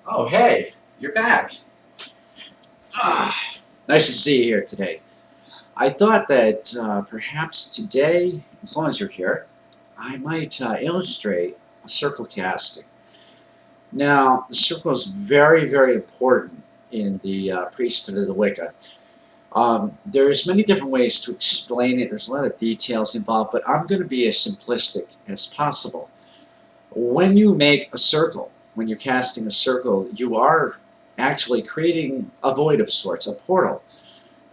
Oh, hey, you're back. Nice to see you here today. I thought that perhaps today, as long as you're here, I might illustrate a circle casting. Now, the circle is very, very important in the priesthood of the Wicca. There's many different ways to explain it. There's a lot of details involved, but I'm going to be as simplistic as possible. When you make a circle, when you're casting a circle, you are actually creating a void of sorts, a portal,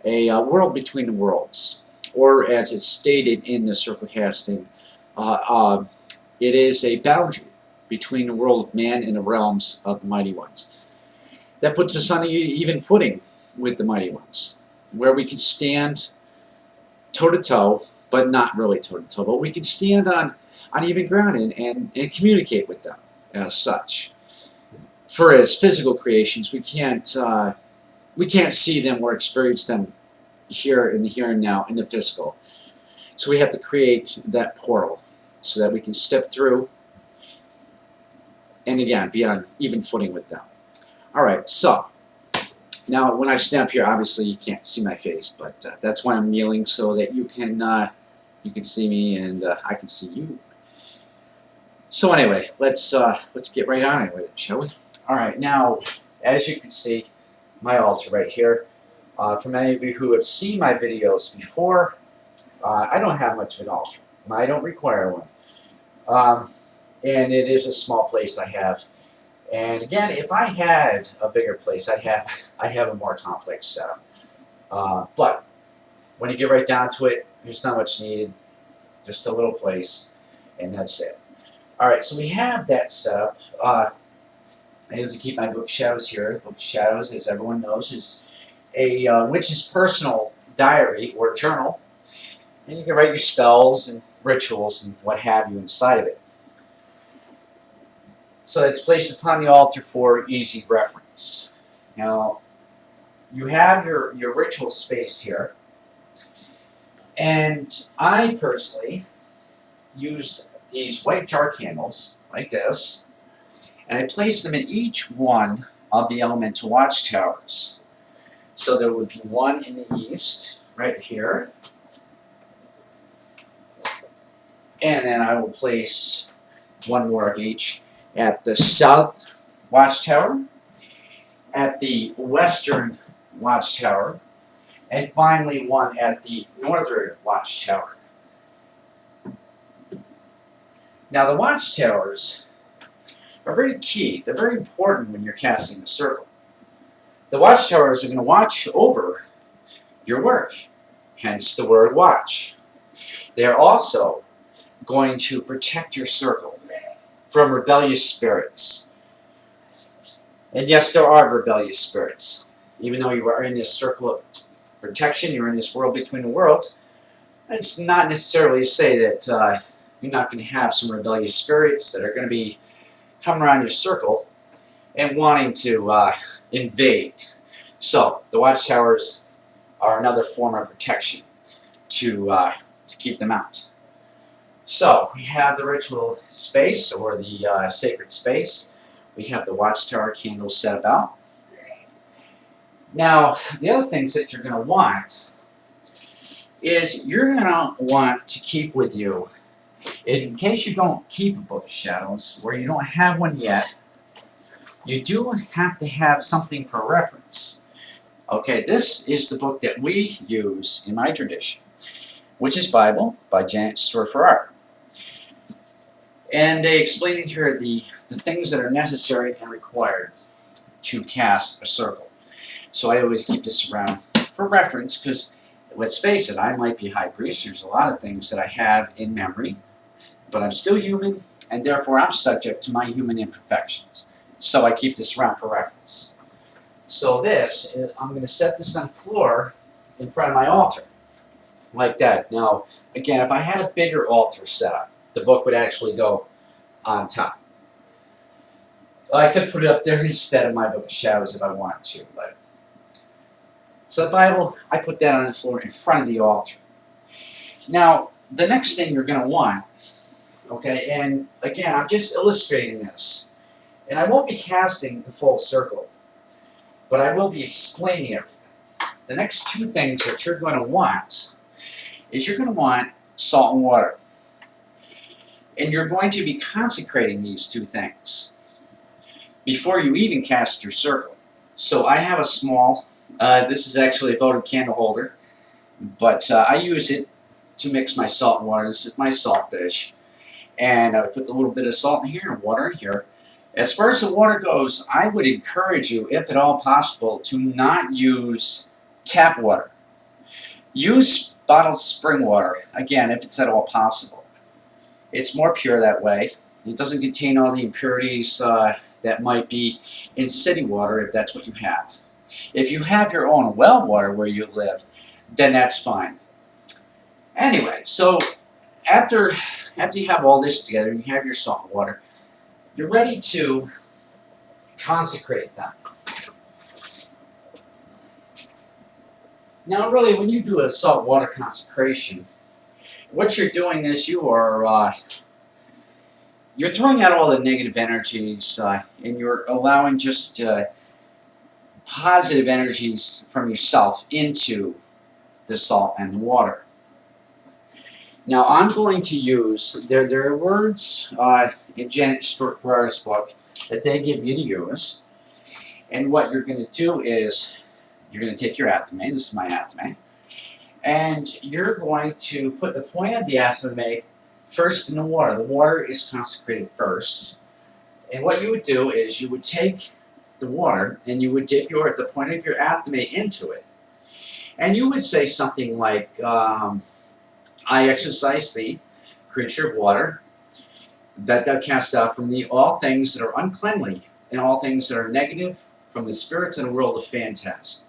a world between the worlds, or as it's stated in the circle casting, uh, uh, it is a boundary between the world of man and the realms of the mighty ones. That puts us on an even footing with the mighty ones, where we can stand toe-to-toe, but not really toe-to-toe, but we can stand on even ground and communicate with them as such. For as physical creations, we can't see them or experience them here in the here and now in the physical. So we have to create that portal so that we can step through and again be on even footing with them. All right, so now when I stand up here, obviously you can't see my face, but that's why I'm kneeling so that you can see me and I can see you. So anyway, let's get right on it with it, shall we? All right, now as you can see, my altar right here. For many of you who have seen my videos before, I don't have much of an altar. I don't require one, and it is a small place I have. And again, if I had a bigger place, I have a more complex setup. But when you get right down to it, there's not much needed. Just a little place, and that's it. All right, so we have that set up. I usually keep my book Shadows here. Book Shadows, as everyone knows, is a witch's personal diary or journal, and you can write your spells and rituals and what have you inside of it. So it's placed upon the altar for easy reference. Now, you have your ritual space here, and I personally use these white jar candles like this, and I place them in each one of the Elemental Watchtowers. So there would be one in the east, right here, and then I will place one more of each at the south watchtower, at the western watchtower, and finally one at the northern watchtower. Now the watchtowers are very key. They're very important when you're casting a circle. The watchtowers are going to watch over your work, hence the word watch. They are also going to protect your circle from rebellious spirits. And yes, there are rebellious spirits. Even though you are in this circle of protection, you're in this world between the worlds, it's not necessarily to say that you're not going to have some rebellious spirits that are going to be coming around your circle and wanting to invade. So the watchtowers are another form of protection to keep them out. So we have the ritual space or the sacred space. We have the watchtower candles set about. Now the other things that you're going to want is you're going to want to keep with you, in case you don't keep a book of shadows, or you don't have one yet, you do have to have something for reference. Okay, this is the book that we use in my tradition, which is Bible by Janet Store for Art. And they explain in here the things that are necessary and required to cast a circle. So I always keep this around for reference because, let's face it, I might be high priest. There's a lot of things that I have in memory, but I'm still human, and therefore I'm subject to my human imperfections. So I keep this around for reference. So this, I'm going to set this on the floor in front of my altar, like that. Now, again, if I had a bigger altar set up, the book would actually go on top. I could put it up there instead of my book of shadows if I wanted to. But so the Bible, I put that on the floor in front of the altar. Now, the next thing you're going to want, okay, and again, I'm just illustrating this And I won't be casting the full circle, but I will be explaining everything. The next two things that you're going to want is you're going to want salt and water. And you're going to be consecrating these two things before you even cast your circle. So I have a small, this is actually a votive candle holder, but I use it to mix my salt and water. This is my salt dish. And I put a little bit of salt in here and water in here. As far as the water goes, I would encourage you, if at all possible, to not use tap water. Use bottled spring water, again, if it's at all possible. It's more pure that way. It doesn't contain all the impurities that might be in city water, if that's what you have. If you have your own well water where you live, then that's fine. Anyway, so after you have all this together, you have your salt and water, you're ready to consecrate them. Now really, when you do a salt water consecration, what you're doing is you're throwing out all the negative energies and you're allowing just positive energies from yourself into the salt and the water. Now I'm going to use, there are words in Janet Stewart Ferrara's book that they give you to use. And what you're going to do is, you're going to take your athame, this is my athame, and you're going to put the point of the athame first in the water. The water is consecrated first. And what you would do is you would take the water and you would dip the point of your athame into it. And you would say something like, I exercise thee, creature of water, that thou cast out from thee all things that are uncleanly, and all things that are negative from the spirits and the world of phantasm.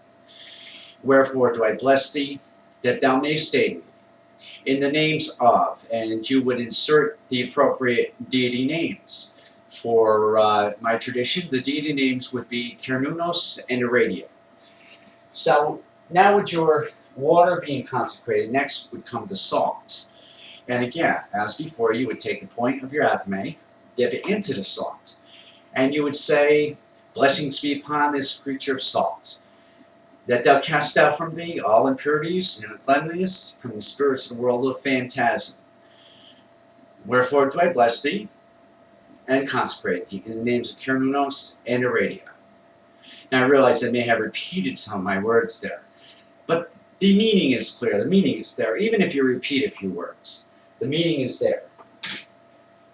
Wherefore do I bless thee, that thou mayst aid me in the names of, and you would insert the appropriate deity names. For my tradition, the deity names would be Cernunnos and Aradia. So now with your water being consecrated, next would come the salt. And again, as before, you would take the point of your athame, dip it into the salt, and you would say, blessings be upon this creature of salt, that thou cast out from thee all impurities and uncleanliness from the spirits of the world of phantasm. Wherefore do I bless thee and consecrate thee in the names of Cernunnos and Aradia. Now I realize I may have repeated some of my words there, but the meaning is clear, the meaning is there. Even if you repeat a few words, the meaning is there.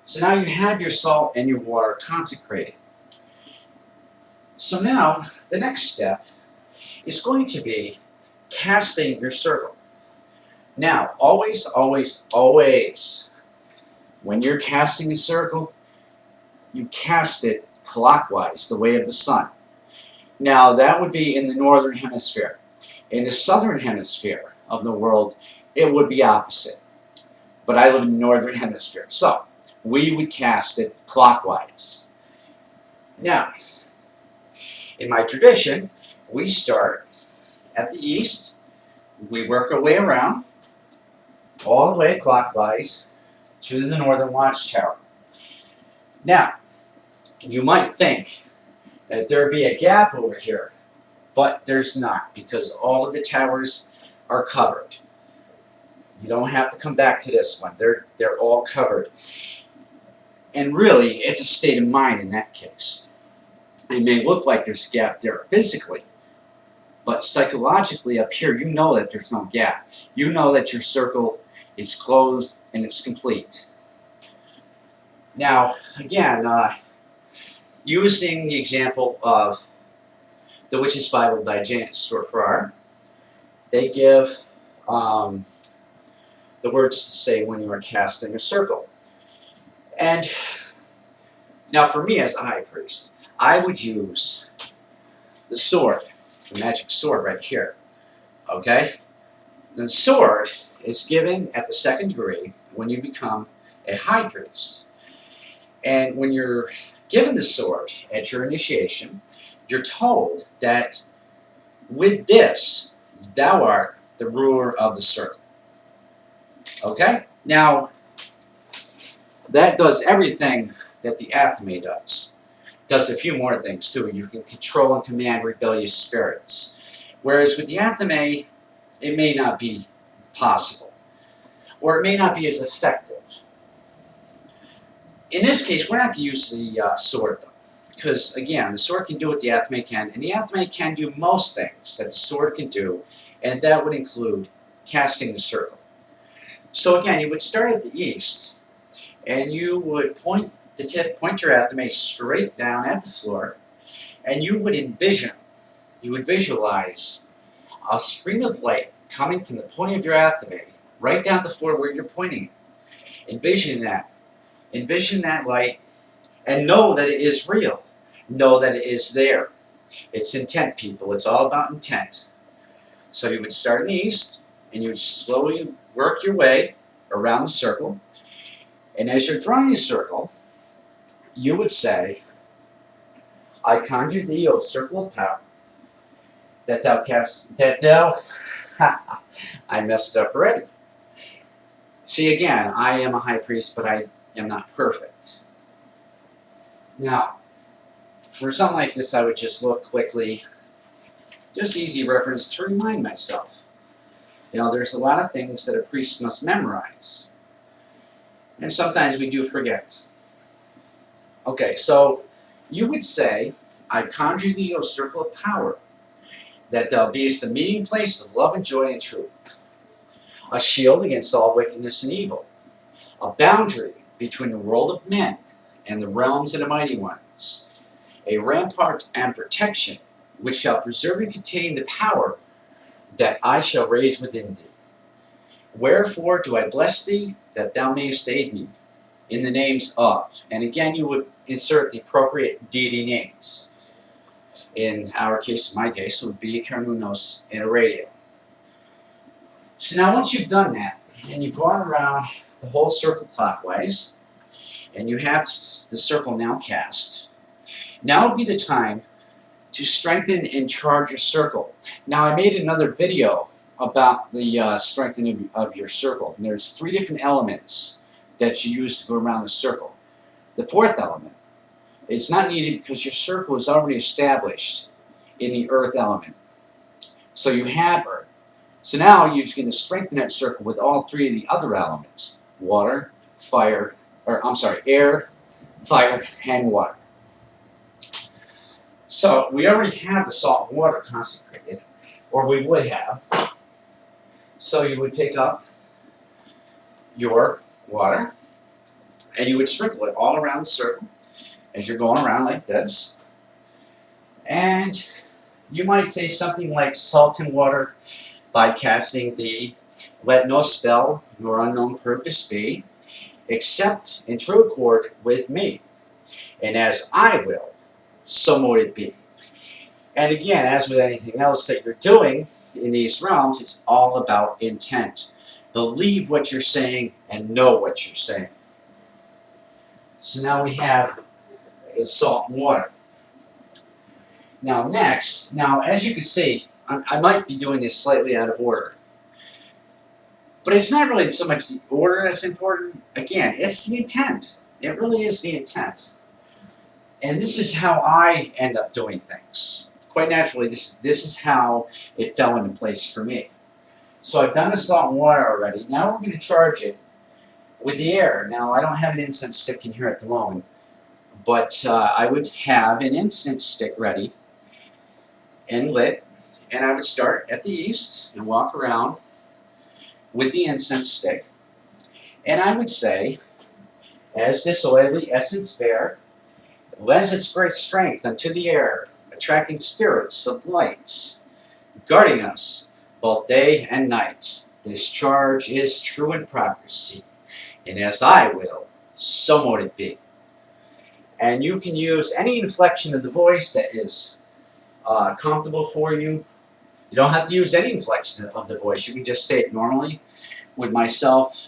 So now you have your salt and your water consecrated. So now, the next step is going to be casting your circle. Now, always, always, always, when you're casting a circle, you cast it clockwise, the way of the sun. Now, that would be in the northern hemisphere. In the southern hemisphere of the world, it would be opposite. But I live in the northern hemisphere, so we would cast it clockwise. Now, in my tradition, we start at the east, we work our way around, all the way clockwise to the northern watchtower. Now, you might think that there'd be a gap over here, but there's not, because all of the towers are covered. You don't have to come back to this one. They're all covered. And really, it's a state of mind in that case. It may look like there's a gap there physically, but psychologically up here, you know that there's no gap. You know that your circle is closed and it's complete. Now, again, using the example of the Witch's Bible by Janet Stewart Ferrara, they give the words to say when you are casting a circle. And now for me as a high priest, I would use the sword, the magic sword right here. Okay? The sword is given at the second degree when you become a high priest. And when you're given the sword at your initiation, you're told that with this, thou art the ruler of the circle. Okay? Now, that does everything that the athame does. does a few more things too. You can control and command rebellious spirits. Whereas with the Athame, it may not be possible, or it may not be as effective. In this case, we're not going to use the sword, though, because, again, the sword can do what the Athame can, and the Athame can do most things that the sword can do, and that would include casting the circle. So, again, you would start at the east, and you would point your Athame straight down at the floor, and you would visualize a stream of light coming from the point of your Athame right down the floor where you're pointing. Envision that light, and know that it is real. Know that it is there. It's intent, people. It's all about intent. So you would start in the east, and you would slowly work your way around the circle. And as you're drawing a circle, you would say, I conjure thee, O circle of power, that thou I messed up already. See, again, I am a high priest, but I am not perfect. Now, for something like this, I would just look quickly, just easy reference to remind myself. You know, there's a lot of things that a priest must memorize, and sometimes we do forget. Okay, so you would say, I conjure thee, O circle of power, that thou beest the meeting place of love and joy and truth, a shield against all wickedness and evil, a boundary between the world of men and the realms of the mighty ones, a rampart and protection which shall preserve and contain the power that I shall raise within thee. Wherefore do I bless thee, that thou mayest aid me in the names of, and again you would insert the appropriate deity names. In our case, my case, it would be Carnunos and Aradio. So now once you've done that, and you've gone around the whole circle clockwise, and you have the circle now cast, now would be the time to strengthen and charge your circle. Now I made another video about the strengthening of your circle. And there's 3 different elements that you use to go around the circle. The 4th element, it's not needed because your circle is already established in the earth element. So you have Earth. So now you're going to strengthen that circle with all 3 of the other elements: water, fire, air, fire, and water. So we already have the salt and water consecrated, or we would have. So you would pick up your water, and you would sprinkle it all around the circle as you're going around like this. And you might say something like salt and water by casting the let no spell nor unknown purpose be, except in true accord with me. And as I will, so mote it be. And again, as with anything else that you're doing in these realms, it's all about intent. Believe what you're saying and know what you're saying. So now we have the salt and water. Now next, as you can see, I might be doing this slightly out of order. But it's not really so much the order that's important. Again, it's the intent. It really is the intent. And this is how I end up doing things. Quite naturally, this is how it fell into place for me. So I've done the salt and water already. Now we're going to charge it with the air. Now I don't have an incense stick in here at the moment, but I would have an incense stick ready and lit, and I would start at the east and walk around with the incense stick, and I would say, as this oily essence bear lends its great strength unto the air, attracting spirits of light, guarding us both day and night. This charge is true and proper, see, and as I will, so mote it be. And you can use any inflection of the voice that is comfortable for you. You don't have to use any inflection of the voice. You can just say it normally. With myself,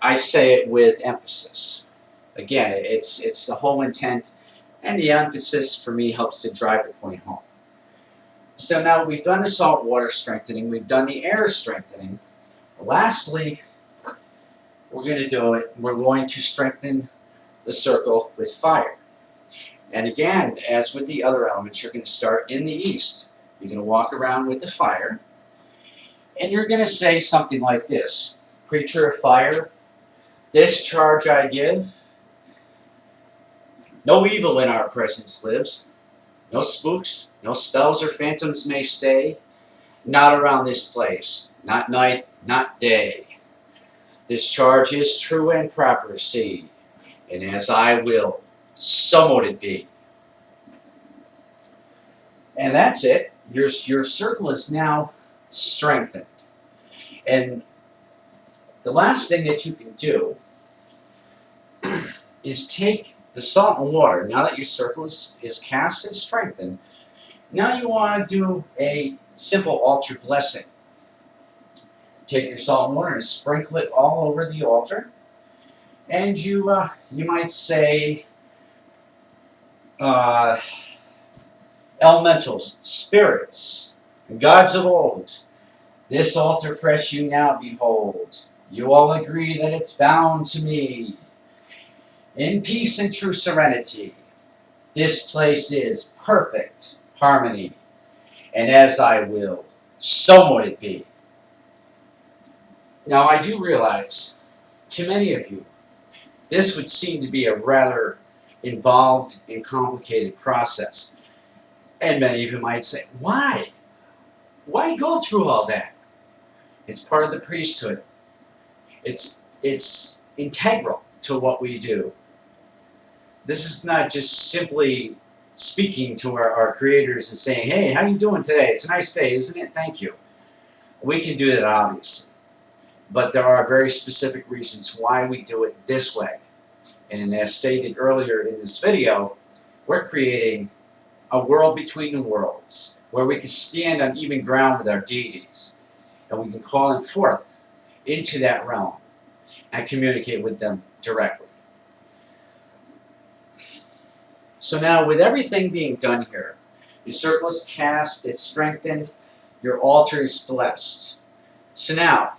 I say it with emphasis. Again, it's the whole intent, and the emphasis for me helps to drive the point home. So now we've done the salt water strengthening, we've done the air strengthening. Lastly, we're going to strengthen the circle with fire. And again, as with the other elements, you're going to start in the east. You're going to walk around with the fire, and you're going to say something like this. Creature of fire, this charge I give. No evil in our presence lives. No spooks, no spells or phantoms may stay. Not around this place, not night, not day. This charge is true and proper, see, and as I will, so mote it be. And that's it. Your circle is now strengthened. And the last thing that you can do is take the salt and water. Now that your circle is cast and strengthened, now you want to do a simple altar blessing. Take your salt and water and sprinkle it all over the altar. And you might say, elementals, spirits, gods of old, this altar fresh you now behold. You all agree that it's bound to me. In peace and true serenity, this place is perfect harmony. And as I will, so mote it be. Now I do realize, to many of you, this would seem to be a rather involved and complicated process. And many of you might say, why? Why go through all that? It's part of the priesthood. It's integral to what we do. This is not just simply speaking to our creators and saying, hey, how you doing today? It's a nice day, isn't it? Thank you. We can do that, obviously. But there are very specific reasons why we do it this way. And as stated earlier in this video, we're creating a world between the worlds where we can stand on even ground with our deities. And we can call them forth into that realm and communicate with them directly. So now, with everything being done here, your circle is cast, it's strengthened, your altar is blessed. So now,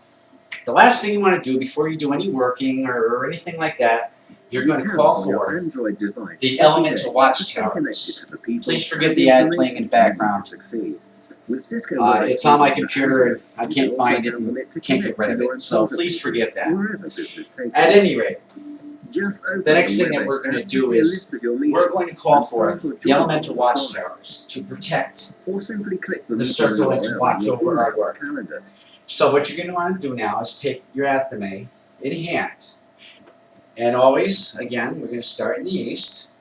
the last thing you want to do before you do any working or anything like that, you're going to call forth the Elemental Watchtowers. Please forgive the ad playing in the background. It's on my computer and I can't find it and can't get rid of it, so please forgive that. At any rate, the next thing that we're going to do is we're going to call forth the Elemental Watchtowers to protect the circle and to watch over our work. So what you're going to want to do now is take your athame in hand. And always, again, we're going to start in the east.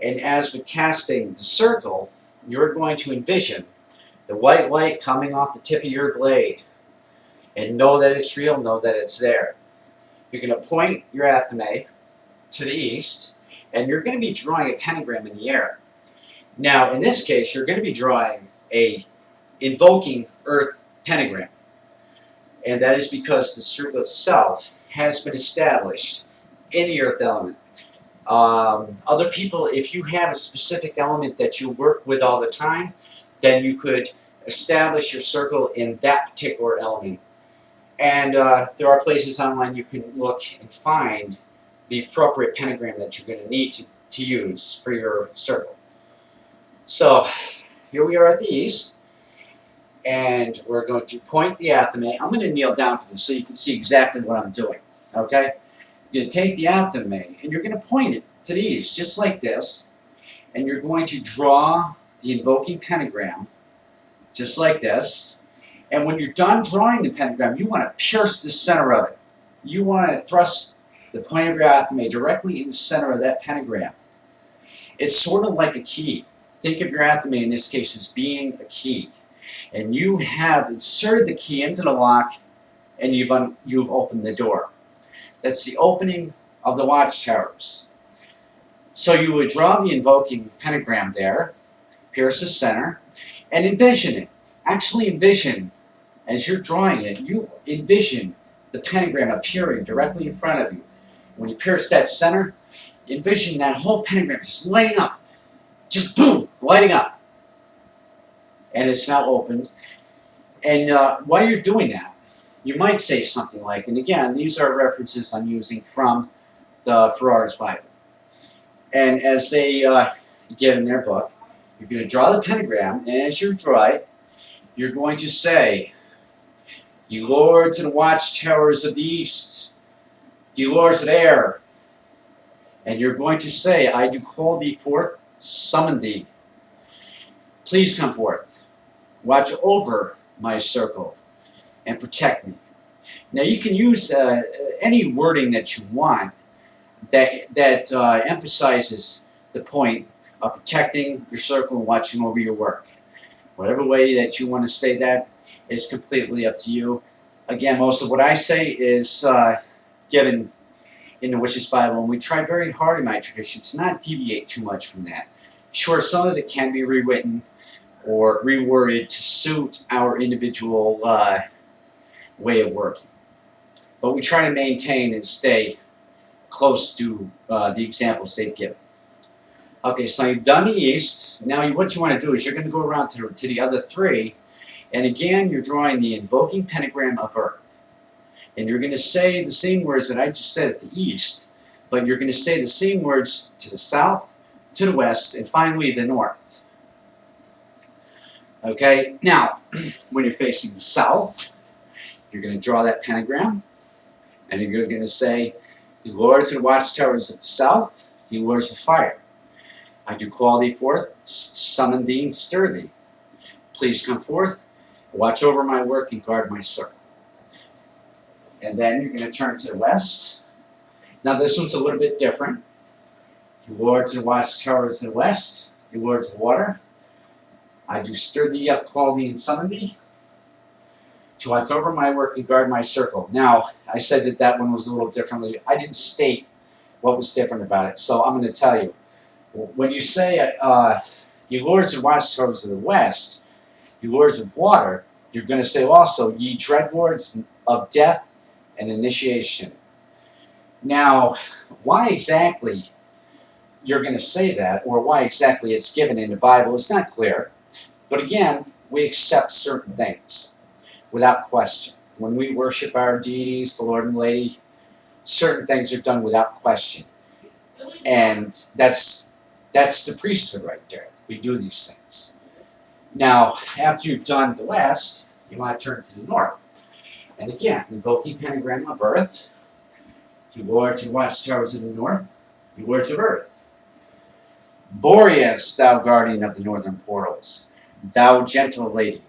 And as we're casting the circle, you're going to envision the white light coming off the tip of your blade. And know that it's real, know that it's there. You're going to point your athame to the east, and you're going to be drawing a pentagram in the air. Now, in this case, you're going to be drawing a invoking earth pentagram. And that is because the circle itself has been established in the earth element. Other people, if you have a specific element that you work with all the time, then you could establish your circle in that particular element. And there are places online you can look and find the appropriate pentagram that you're going to need to use for your circle. So here we are at the east, and we're going to point the athame. I'm going to kneel down for this so you can see exactly what I'm doing. Okay? You're going to take the athame and you're going to point it to the east, just like this, and you're going to draw the invoking pentagram, just like this. And when you're done drawing the pentagram, you want to pierce the center of it. You want to thrust the point of your athame directly in the center of that pentagram. It's sort of like a key. Think of your athame in this case as being a key. And you have inserted the key into the lock, and you've opened the door. That's the opening of the watchtowers. So you would draw the invoking pentagram there, pierce the center, and envision it. Actually envision, as you're drawing it, you envision the pentagram appearing directly in front of you. When you pierce that center, envision that whole pentagram just lighting up. Just boom, lighting up. And it's now opened. And while you're doing that, you might say something like, and again, these are references I'm using from the Farrar's Bible. And as they give in their book. You're going to draw the pentagram, and as you draw it, you're going to say, "You lords and watchtowers of the east, you lords of air," and you're going to say, "I do call thee forth, summon thee. Please come forth. Watch over my circle and protect me." Now you can use any wording that you want that emphasizes the point of protecting your circle and watching over your work. Whatever way that you want to say that is completely up to you. Again, most of what I say is given in the Witch's Bible, and we try very hard in my tradition to not deviate too much from that. Sure, some of it can be rewritten or reworded to suit our individual way of working. But we try to maintain and stay close to the examples they've given. Okay, so you've done the east. Now what you want to do is you're going to go around to the other three, and again you're drawing the invoking pentagram of earth. And you're going to say the same words that I just said at the east, but you're going to say the same words to the south, to the west, and finally the north. Okay, now when you're facing the south, you're going to draw that pentagram, and you're going to say, "You lords and watchtowers of the south, you lords of fire, I do call thee forth, summon thee, and stir thee. Please come forth, watch over my work, and guard my circle." And then you're going to turn to the west. Now this one's a little bit different. "You lords and watchtowers of the west, you lords of water, I do stir thee up, call thee, and summon thee, to watch over my work and guard my circle." Now, I said that that one was a little differently. I didn't state what was different about it, so I'm going to tell you. When you say, "You lords and watchtowers of the west, you lords of water," you're going to say also, "Ye dread lords of death and initiation." Now, why exactly you're going to say that, or why exactly it's given in the Bible, is not clear. But again, we accept certain things without question. When we worship our deities, the Lord and Lady, certain things are done without question. And that's the priesthood right there. We do these things. Now, after you've done the west, you want to turn to the north. And again, invoking pentagram of earth, "You lords and watchtowers of the north, you lords of earth. Boreas, thou guardian of the northern portals, thou gentle lady."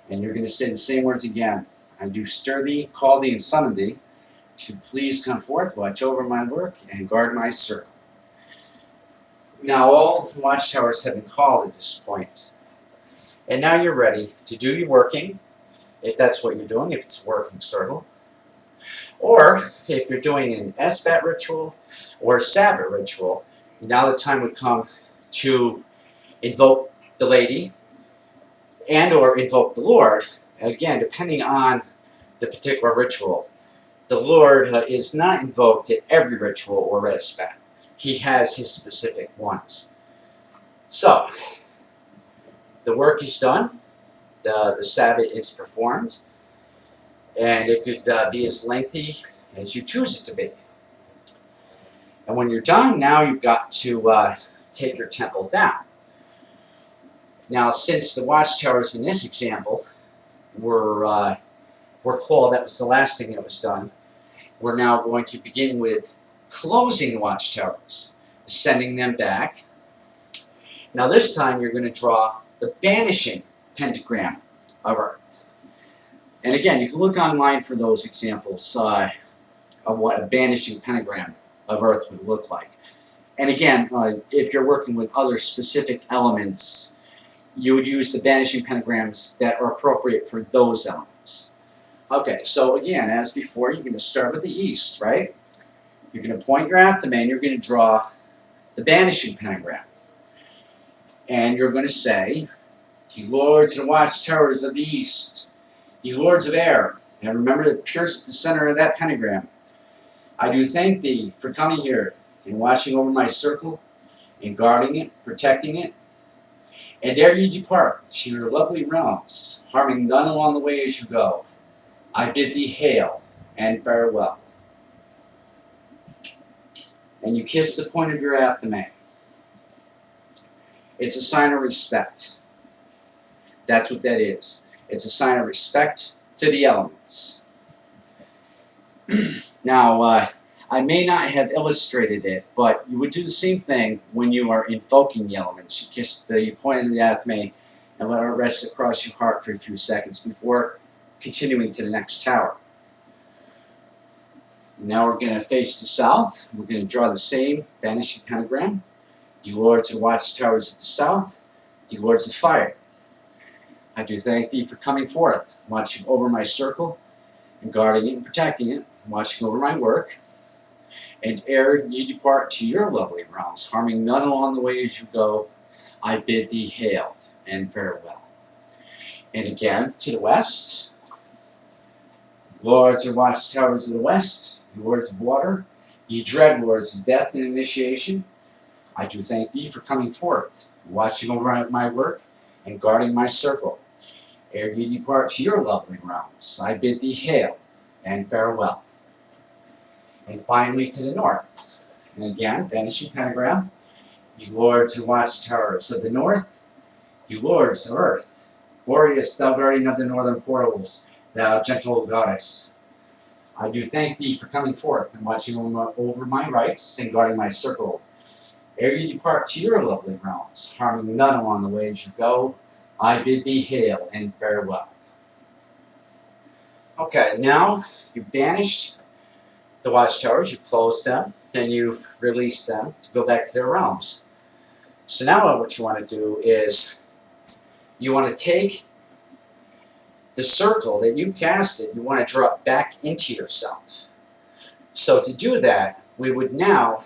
And you're going to say the same words again. "I do stir thee, call thee, and summon thee, to please come forth, watch over my work, and guard my circle." Now all the watchtowers have been called at this point. And now you're ready to do your working, if that's what you're doing, if it's a working circle. Or if you're doing an Esbat ritual or a Sabbath ritual, now the time would come to invoke the lady and or invoke the Lord. Again, depending on the particular ritual. The Lord is not invoked at every ritual or Esbat. He has his specific ones. So, the work is done, the Sabbath is performed, and it could be as lengthy as you choose it to be. And when you're done, now you've got to take your temple down. Now, since the watchtowers in this example were called, that was the last thing that was done, we're now going to begin with closing the watchtowers, sending them back. Now this time you're going to draw the banishing pentagram of earth. And again, you can look online for those examples of what a banishing pentagram of earth would look like. And again, if you're working with other specific elements, you would use the banishing pentagrams that are appropriate for those elements. Okay, so again, as before, you're going to start with the east, right? You're going to point your athame, you're going to draw the banishing pentagram. And you're going to say, "Ye lords and watchtowers of the east, ye lords of air," and remember to pierce the center of that pentagram, "I do thank thee for coming here and watching over my circle and guarding it, protecting it. And ere ye depart to your lovely realms, harming none along the way as you go, I bid thee hail and farewell." And you kiss the point of your athame. It's a sign of respect. That's what that is. It's a sign of respect to the elements. Now, I may not have illustrated it, but you would do the same thing when you are invoking the elements. You point in the athame and let it rest across your heart for a few seconds before continuing to the next tower. Now we're going to face the south. We're going to draw the same banishing pentagram. The Lords and Watchtowers of the south, the Lords of fire. I do thank thee for coming forth, watching over my circle, and guarding it and protecting it, watching over my work. And ere ye depart to your lovely realms, harming none along the way as you go, I bid thee hail and farewell. And again, to the west, Lords and Watchtowers of the west, ye Lords of water, ye dread Lords of death and initiation, I do thank thee for coming forth, watching over my work, and guarding my circle. Ere ye depart to your lovely realms, I bid thee hail and farewell. And finally to the north. And again, banishing pentagram. Ye Lords and Watchtowers of the north, ye Lords of earth, Boreas, thou guardian of the northern portals, thou gentle goddess. I do thank thee for coming forth and watching over my rights and guarding my circle. Ere ye depart to your lovely realms, harming none along the way as you go, I bid thee hail and farewell. Okay, now you've banished the Watchtowers, you've closed them, and you've released them to go back to their realms. So now what you want to do is you want to take the circle that you casted, you want to draw it back into yourself. So to do that, we would now,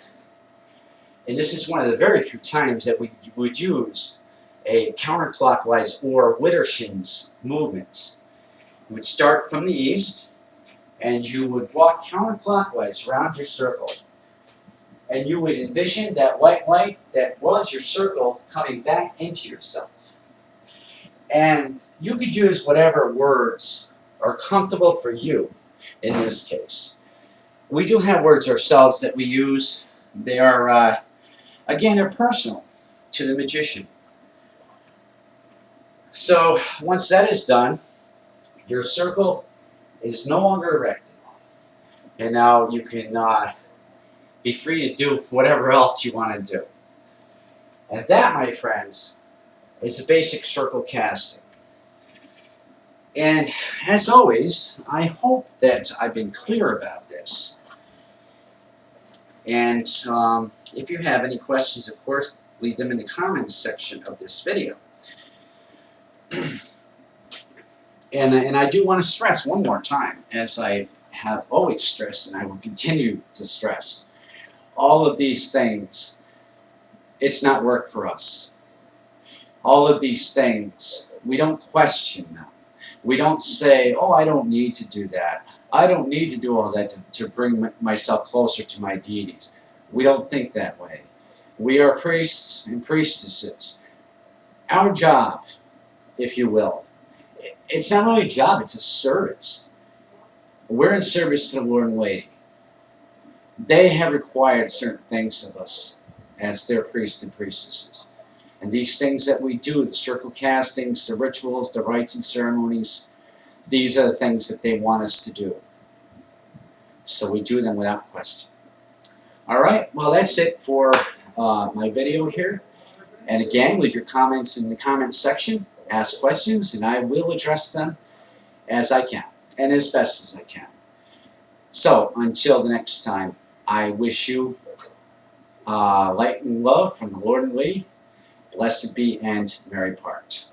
and this is one of the very few times that we would use a counterclockwise or Widdershins movement. You would start from the east, and you would walk counterclockwise around your circle. And you would envision that white light that was your circle coming back into yourself. And you could use whatever words are comfortable for you in this case. We do have words ourselves that we use. They are, again, they're personal to the magician. So once that is done, your circle is no longer erected. And now you can be free to do whatever else you want to do. And that, my friends, is a basic circle casting. And as always, I hope that I've been clear about this. And if you have any questions, of course, leave them in the comments section of this video. And I do want to stress one more time, as I have always stressed and I will continue to stress, all of these things, it's not work for us. All of these things, we don't question them. We don't say, oh, I don't need to do that. I don't need to do all that to bring myself closer to my deities. We don't think that way. We are priests and priestesses. Our job, if you will, it's not really a job, it's a service. We're in service to the Lord and Lady. They have required certain things of us as their priests and priestesses. And these things that we do, the circle castings, the rituals, the rites and ceremonies, these are the things that they want us to do. So we do them without question. Alright, well that's it for my video here. And again, leave your comments in the comments section. Ask questions, and I will address them as I can, and as best as I can. So, until the next time, I wish you light and love from the Lord and Lady. Blessed be and merry part.